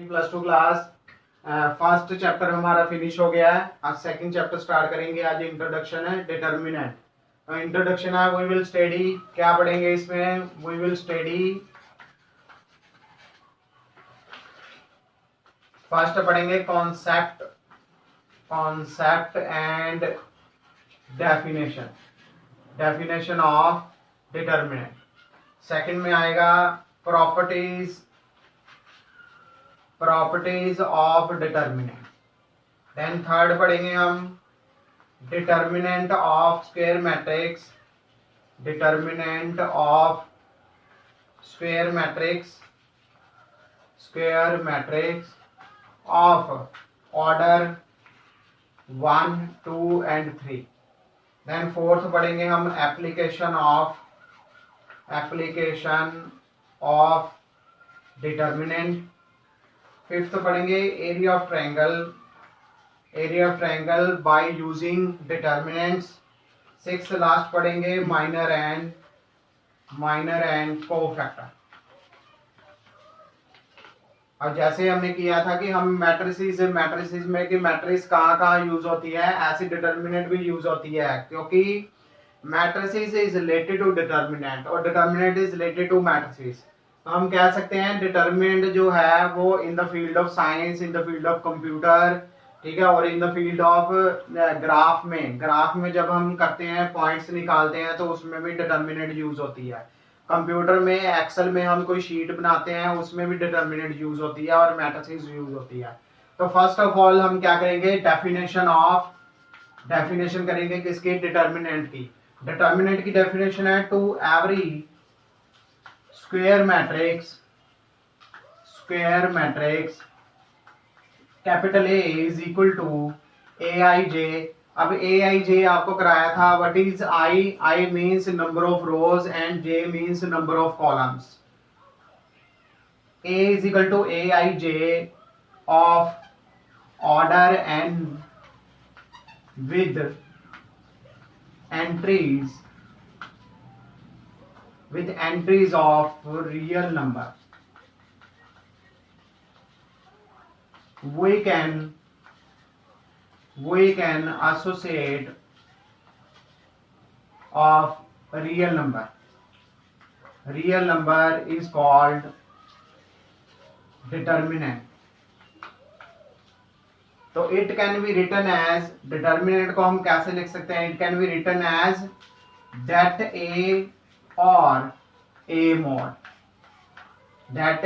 Plus two class. First chapter हमारा finish हो गया है। आज सेकंड चैप्टर स्टार्ट करेंगे। आज इंट्रोडक्शन है डिटर्मिनेंट। इंट्रोडक्शन है, वी विल स्टडी क्या पढ़ेंगे इसमें, वी विल स्टडी फर्स्ट पढ़ेंगे concept and definition, definition of determinant. Second में आएगा properties of determinant. Then third पढ़ेंगे हम determinant of square matrix, determinant of square matrix of order 1, 2 and 3। Then fourth पढ़ेंगे हम एप्लीकेशन ऑफ डिटर्मिनेंट। फिफ्थ पढ़ेंगे area of triangle by using determinants. Sixth last पढ़ेंगे minor and cofactor. अब जैसे हमने किया था कि हम मैट्रिसेस में कि मैट्रिक्स कहाँ यूज होती है, ऐसी डिटर्मिनेंट भी यूज होती है, क्योंकि matrices is related to determinant और determinant is related to matrices. तो हम कह सकते हैं डिटर्मिनेंट जो है वो in the field of science, in the field of computer, ठीक है, और in the field of graph में जब हम करते हैं पॉइंट्स निकालते हैं तो उसमें भी डिटर्मिनेंट यूज होती है। कंप्यूटर में एक्सेल में हम कोई शीट बनाते हैं उसमें भी डिटर्मिनेंट यूज होती है और मैट्रिसेस यूज होती है। तो फर्स्ट ऑफ ऑल हम क्या करेंगे, डेफिनेशन करेंगे किसकी, डिटर्मिनेंट की। डिटर्मिनेंट की डेफिनेशन है to every square matrix capital A is equal to A I J. अब ए आई जे आपको कराया था, what is I means number of rows and J means number of columns. A is equal to A I J of order and with entries of real number. We can associate of real number. Real number is called determinant. तो it can be written as, determinant को हम कैसे लिख सकते हैं, it can be written as that A और A mod, that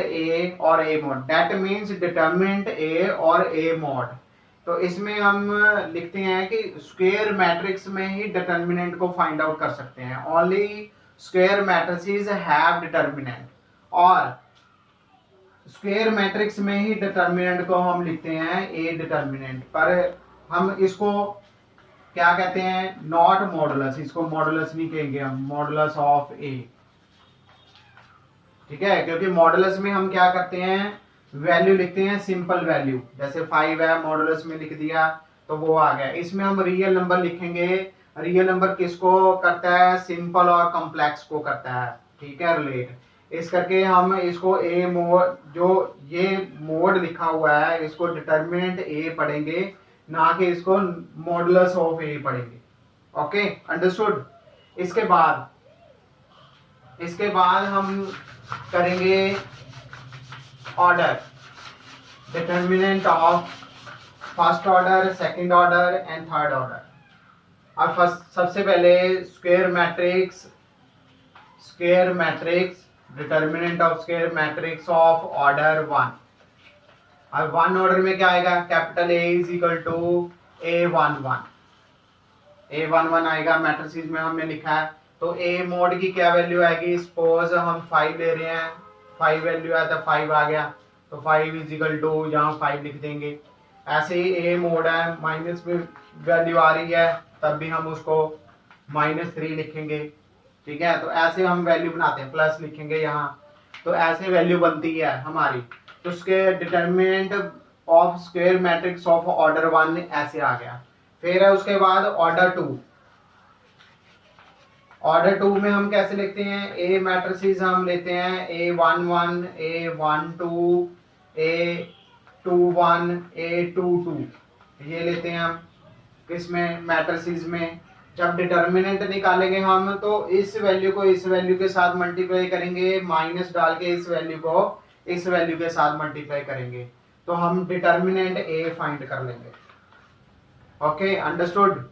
means determinant A और A mod. तो इसमें हम लिखते हैं कि स्क्वायर मैट्रिक्स में ही डिटर्मिनेंट को फाइंड आउट कर सकते हैं। Only square matrices have determinant, और स्क्वायर मैट्रिक्स में ही डिटर्मिनेंट को हम लिखते हैं ए डिटर्मिनेंट। पर हम इसको क्या कहते हैं, नॉट मॉडुलस, इसको मॉडुलस नहीं कहेंगे हम, मॉडुलस ऑफ ए, ठीक है, क्योंकि मॉडुलस में हम क्या करते हैं, वैल्यू लिखते हैं, सिंपल वैल्यू, जैसे 5 है मॉडुलस में लिख दिया तो वो आ गया। इसमें हम रियल नंबर लिखेंगे, रियल नंबर किसको करता है, सिंपल और कॉम्प्लेक्स को करता है, ठीक है, रिलेट। इस करके हम इसको ए मोड, जो ये मोड लिखा हुआ है इसको डिटर्मिनेंट ए पढ़ेंगे, ना कि इसको मॉडुलस ऑफ ए पढ़ेंगे। Okay, understood. इसके बाद हम करेंगे order, determinant of first order, second order and third order. अब सबसे पहले square matrix, determinant of square matrix of order 1। अब 1 ऑर्डर में क्या आएगा, capital A is equal to A11 आएगा, मैट्रिसेस में हमने लिखा है। तो ए मोड की क्या वैल्यू आएगी, सपोज हम 5 ले रहे हैं, 5 वैल्यू है तो 5 आ गया, तो 5 इज इक्वल टू यहाँ 5 लिख देंगे। ऐसे ही ए मोड है, माइनस में वैल्यू आ रही है तब भी हम उसको -3 लिखेंगे, ठीक है। तो ऐसे हम वैल्यू बनाते हैं, प्लस लिखेंगे यहाँ, तो ऐसे वैल्यू बनती है हमारी। तो उसके determinant of square matrix of order 1 ऐसे आ गया। फिर है उसके बाद ऑर्डर 2। ऑर्डर 2 में हम कैसे लिखते हैं, ए मैट्रिसेस हम लेते हैं A11, A12, A 2 1 8 2 2 ये लेते हैं हम किसमें, मैट्रिसेस में। जब डिटर्मिनेंट निकालेंगे हम तो इस वैल्यू को इस वैल्यू के साथ मल्टीप्लाई करेंगे, माइनस डाल के इस वैल्यू को इस वैल्यू के साथ मल्टीप्लाई करेंगे, तो हम डिटर्मिनेंट ए फाइंड कर लेंगे। Okay, understood.